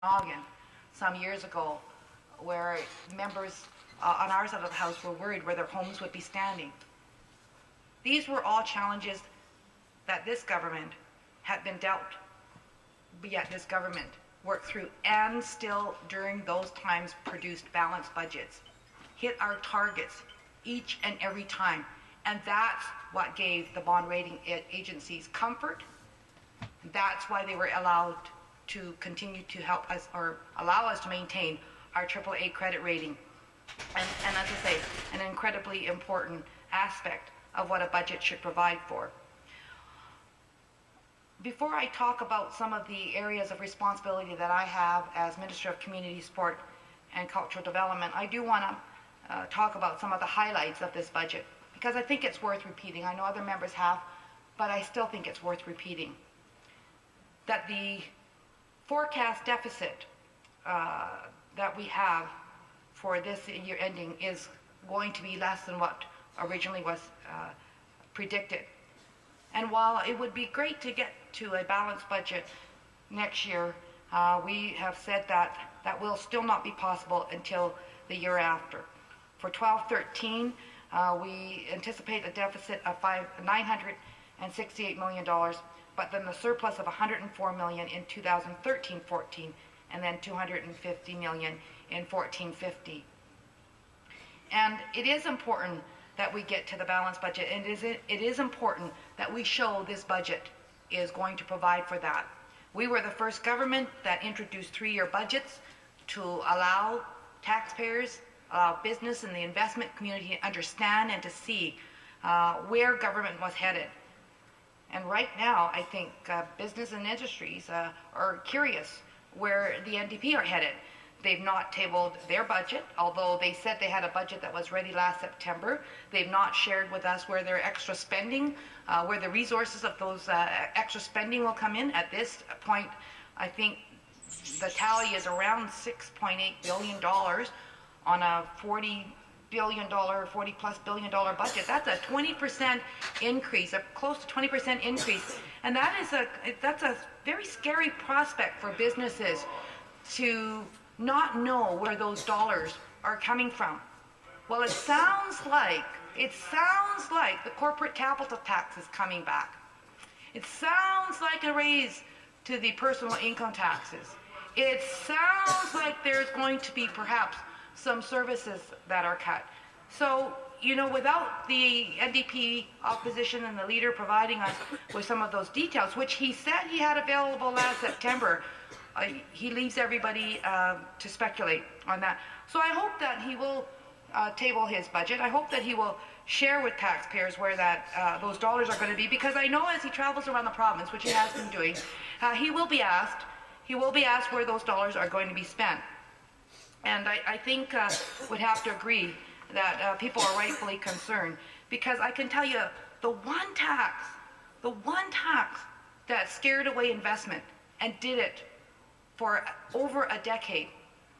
Noggin some years ago, where members on our side of the House were worried where their homes would be standing. These were all challenges that this government had been dealt, but yet this government worked through and still during those times produced balanced budgets, hit our targets each and every time. And that's what gave the bond rating agencies comfort. That's why they were allowed to continue to help us or allow us to maintain our AAA credit rating. And as I say, an incredibly important aspect of what a budget should provide for. Before I talk about some of the areas of responsibility that I have as Minister of Community Support and Cultural Development, I do want to talk about some of the highlights of this budget, because I think it's worth repeating. I know other members have, but I still think it's worth repeating. That the forecast deficit that we have for this year ending is going to be less than what originally was predicted. And while it would be great to get to a balanced budget next year, we have said that that will still not be possible until the year after. For 12-13, we anticipate a deficit of $968 million, but then the surplus of $104 million in 2013-14, and then $250 million in 14-15. And it is important that we get to the balanced budget, and it is important that we show this budget is going to provide for that. We were the first government that introduced 3-year budgets to allow taxpayers, allow business and the investment community to understand and to see where government was headed. And right now, I think business and industries are curious where the NDP are headed. They've not tabled their budget, although they said they had a budget that was ready last September. They've not shared with us where their extra spending, where the resources of those extra spending will come in. At this point, I think the tally is around $6.8 billion on a $40+ billion budget. That's a 20% increase, a close to 20% increase. And that's a very scary prospect for businesses to not know where those dollars are coming from. Well, it sounds like the corporate capital tax is coming back. It sounds like a raise to the personal income taxes. It sounds like there's going to be perhaps some services that are cut. So, without the NDP opposition and the leader providing us with some of those details, which he said he had available last September, he leaves everybody to speculate on that. So I hope that he will table his budget. I hope that he will share with taxpayers where those dollars are going to be, because I know as he travels around the province, which he has been doing, he will be asked where those dollars are going to be spent. And I think would have to agree that people are rightfully concerned, because I can tell you the one tax that scared away investment and did it for over a decade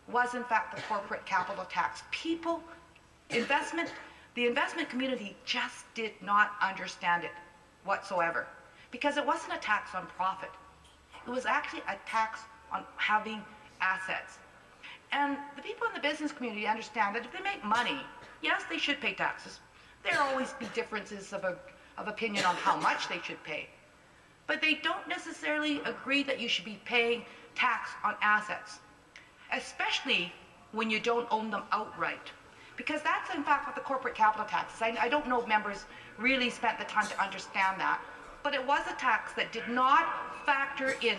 was in fact the corporate capital tax. The investment community just did not understand it whatsoever, because it wasn't a tax on profit. It was actually a tax on having assets. And the people in the business community understand that if they make money, yes, they should pay taxes. There'll always be differences of opinion on how much they should pay. But they don't necessarily agree that you should be paying tax on assets, especially when you don't own them outright. Because that's in fact what the corporate capital tax is. I don't know if members really spent the time to understand that, but it was a tax that did not factor in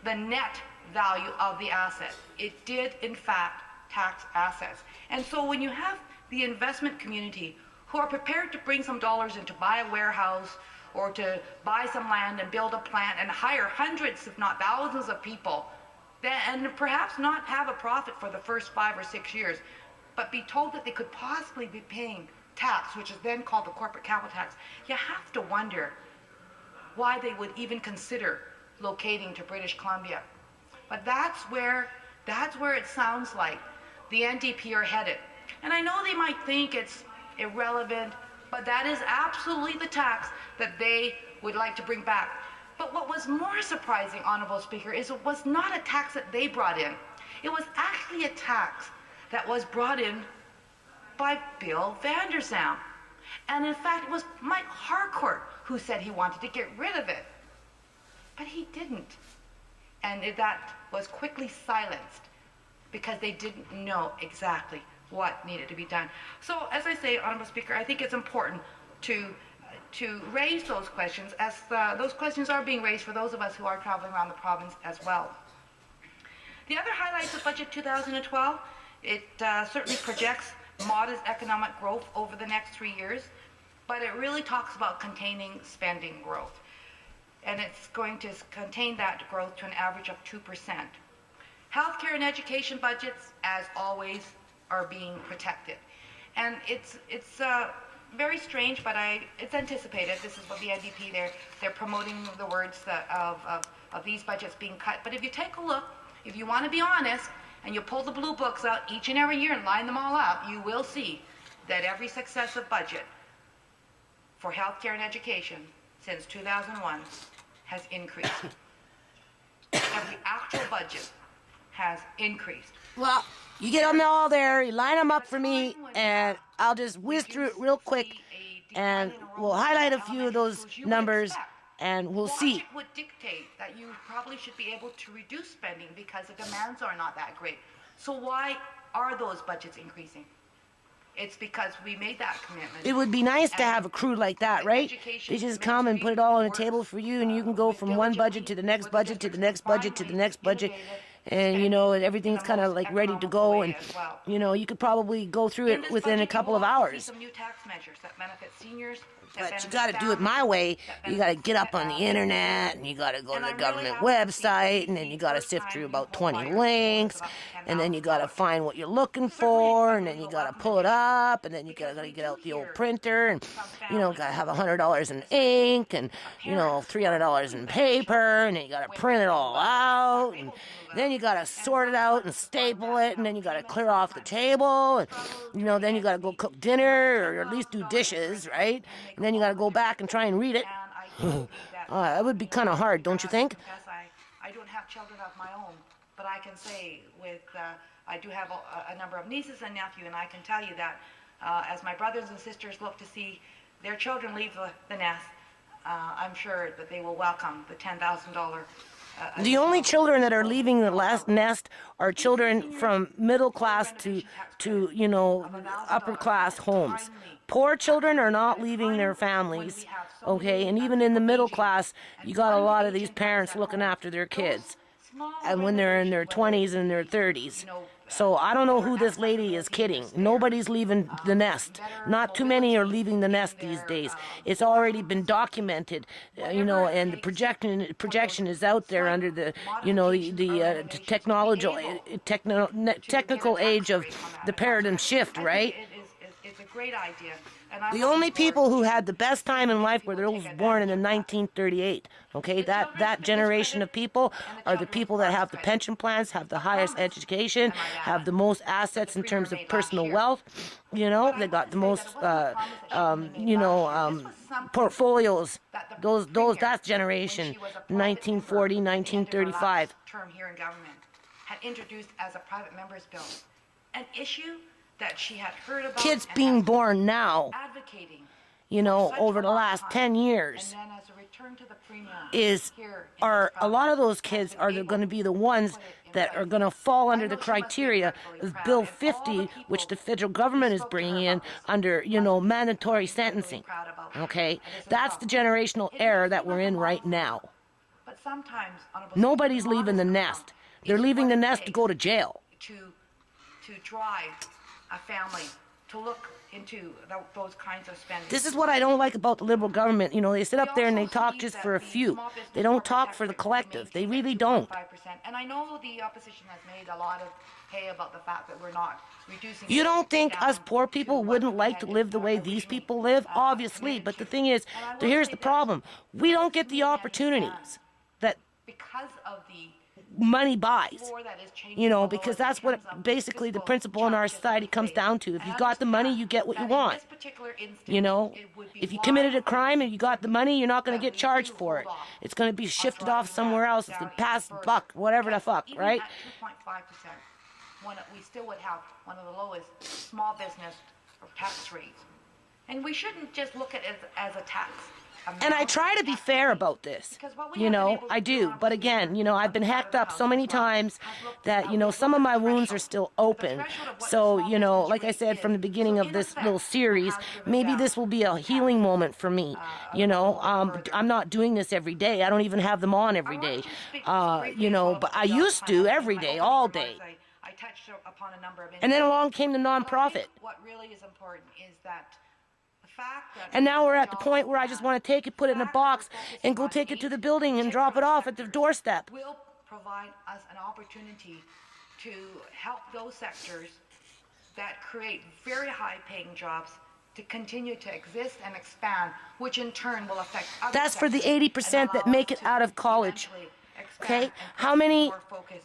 the net value of the asset. It did in fact tax assets. And so when you have the investment community who are prepared to bring some dollars in to buy a warehouse or to buy some land and build a plant and hire hundreds, if not thousands of people, and perhaps not have a profit for the first 5 or 6 years, but be told that they could possibly be paying tax, which is then called the corporate capital tax, you have to wonder why they would even consider locating to British Columbia. But that's where it sounds like the NDP are headed. And I know they might think it's irrelevant, but that is absolutely the tax that they would like to bring back. But what was more surprising, Honorable Speaker, is it was not a tax that they brought in. It was actually a tax that was brought in by Bill Vander Zalm. And in fact, it was Mike Harcourt who said he wanted to get rid of it. But he didn't. And that was quickly silenced because they didn't know exactly what needed to be done. So, as I say, Honorable Speaker, I think it's important to raise those questions, as those questions are being raised for those of us who are traveling around the province as well. The other highlights of Budget 2012, it certainly projects modest economic growth over the next 3 years, but it really talks about containing spending growth. And it's going to contain that growth to an average of 2%. Healthcare and education budgets, as always, are being protected. And it's very strange, but it's anticipated. This is what the NDP, they're promoting the words of these budgets being cut. But if you take a look, if you want to be honest, and you pull the blue books out each and every year and line them all up, you will see that every successive budget for healthcare and education since 2001 has increased. Every actual budget has increased. Well, you get them all there, you line them up for me, and I'll just whiz through it real quick, and we'll highlight a few of those numbers, and we'll see. Logic would dictate that you probably should be able to reduce spending because the demands are not that great. So why are those budgets increasing? It's because we made that commitment. It would be nice to have a crew like that, right? They just come and put it all on the table for you, and you can go from one budget to the next budget to the next budget to the next budget. And, you know, everything's kind of like ready to go. And, you know, you could probably go through it within a couple of hours. Some new tax measures that benefit seniors. But you got to do it my way. You got to get up on the internet, and you got to go to the government website, and then you got to sift through about 20 links, and then you got to find what you're looking for, and then you got to pull it up, and then you got to get out the old printer, and, you know, got to have $100 in ink, and, you know, $300 in paper, and then you got to print it all out, and then you got to sort it out and staple it, and then you got to clear off the table, and, you know, then you got to go cook dinner, or at least do dishes, right? And then you got to go back and try and read it. That would be kind of hard, don't you think? I don't have children of my own, but I can say I do have a number of nieces and nephews, and I can tell you that as my brothers and sisters look to see their children leave the nest, I'm sure that they will welcome the $10,000. The only children that are leaving the last nest are children from middle class to you know, upper class homes. Poor children are not leaving their families, okay? And even in the middle class, you got a lot of these parents looking after their kids, and when they're in their 20s and their 30s. So I don't know who this lady is kidding. Nobody's leaving the nest. Not too many are leaving the nest these days. It's already been documented, you know, and the projection is out there under the, you know, the technical age of the paradigm shift, right? It's a great idea. The only people who had the best time in life were those born in 1938. Okay, that generation of people are the people that have the pension plans, have the highest education, have the most assets in terms of personal wealth. You know, they got the most, portfolios. That generation, 1940, 1935. Term here in government had introduced as a private member's bill an issue that she had heard about. Kids being born now, advocating, you know, over the last 10 years, and then as a return to the premium are a lot of those kids are going to be the ones that are going to fall under the criteria of Bill 50, which the federal government is bringing in under, you know, mandatory sentencing. Okay, that's the generational error that we're in right now. But sometimes nobody's leaving the nest. They're leaving the nest to go to jail. To drive a family to look into those kinds of spending. This is what I don't like about the Liberal government. You know, they sit up there and they talk just for a few. They don't talk for the collective. They really don't. And I know the opposition has made a lot of hay about the fact that we're not reducing. You don't think us poor people wouldn't like to live the way these people live? Obviously, but the thing is, here's the problem. We don't get the opportunities that because of money buys. floor that is changing, You know, although because it that's what becomes a basically the fiscal principle in our challenges that society we comes face. down to. If I you got the money, you get what you understand that in want. this particular instance, You know, it would be if you wise committed a crime and you got the money, you're not going to that get we charged do for hold it. off It's going to be on shifted driving off somewhere that else. down The even past further. buck, whatever the Because fuck, even right? at 2.5%, we still would have one of the lowest small business tax rates. And we shouldn't just look at it as a tax. And I try to be fair about this. You know, I do. But again, you know, I've been hacked up so many times that, you know, some of my wounds are still open. So, you know, like I said from the beginning of this little series, maybe this will be a healing moment for me. You know, I'm not doing this every day. I don't even have them on every day. You know, but I used to every day, all day. I touched upon a number of And then along came the Well, I nonprofit. think what really is important is that the fact that And now we're at the jobs point where I just want to take it, put it in a box, and go take it to the building and drop it off at the doorstep. will provide us an opportunity to help those sectors that create very high-paying jobs to continue to exist and expand, which in turn will affect other That's for the sectors 80% that and allow make us it to out of college. eventually expand Okay? and How put many more focus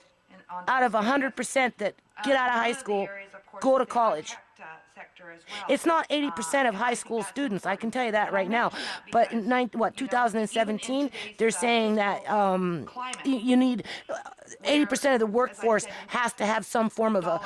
on out of those areas. 100% that get out of One high the school areas, of course, go to is the college? high-tech, sector as well. It's not 80% of And I high think school that's students, I can important. tell you that And I right now. mention that But because, in 2017, they're saying that you need 80% of the workforce has to have some form of a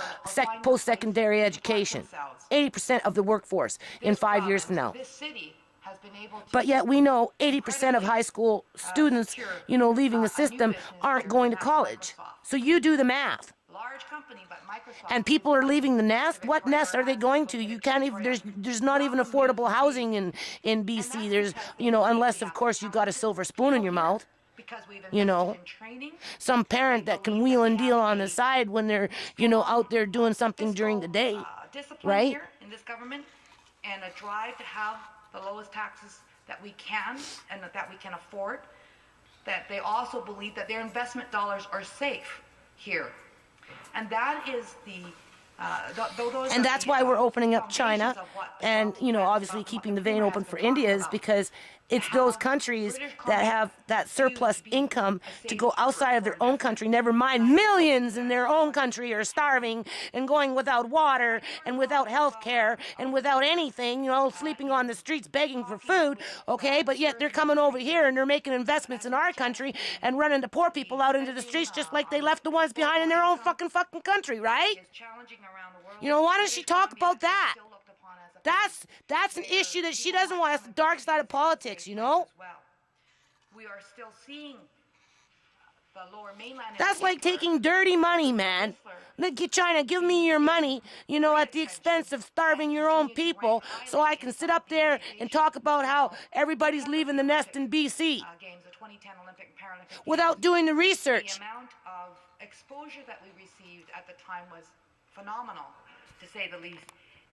post-secondary education. 80% of the workforce in 5 years from now. This city has been able to But yet we know 80% of high school students, you know, leaving the system aren't going to college. So you do the math. large company, but Microsoft And people are leaving the nest. What nest are they going to? You can't even. There's not even affordable housing in BC. There's, you know, unless of course you got a silver spoon in your mouth. because we've You know, invested in training. some parent that can wheel and deal on the side when they're, you know, out there doing something during the day, Discipline right? here in this government, and a drive to have the lowest taxes that we can and that we can afford. That they also believe that their investment dollars are safe here, and that is the. And that's why we're opening up China, and, you know, obviously keeping the vein open for India is because it's those countries that have that surplus income to go outside of their own country. Never mind, millions in their own country are starving and going without water and without health care and without anything, you know, sleeping on the streets begging for food, okay? But yet they're coming over here and they're making investments in our country and running the poor people out into the streets just like they left the ones behind in their own fucking country, right? You know, why doesn't she talk about that? That's an issue that she doesn't want. That's the dark side of politics, you know? We are still seeing the lower mainland. That's like taking dirty money, man. China, give me your money, you know, at the expense of starving your own people so I can sit up there and talk about how everybody's leaving the nest in BC Games, the 2010 Olympic and Paralympic without doing the research. The amount of exposure that we received at the time was phenomenal, to say the least.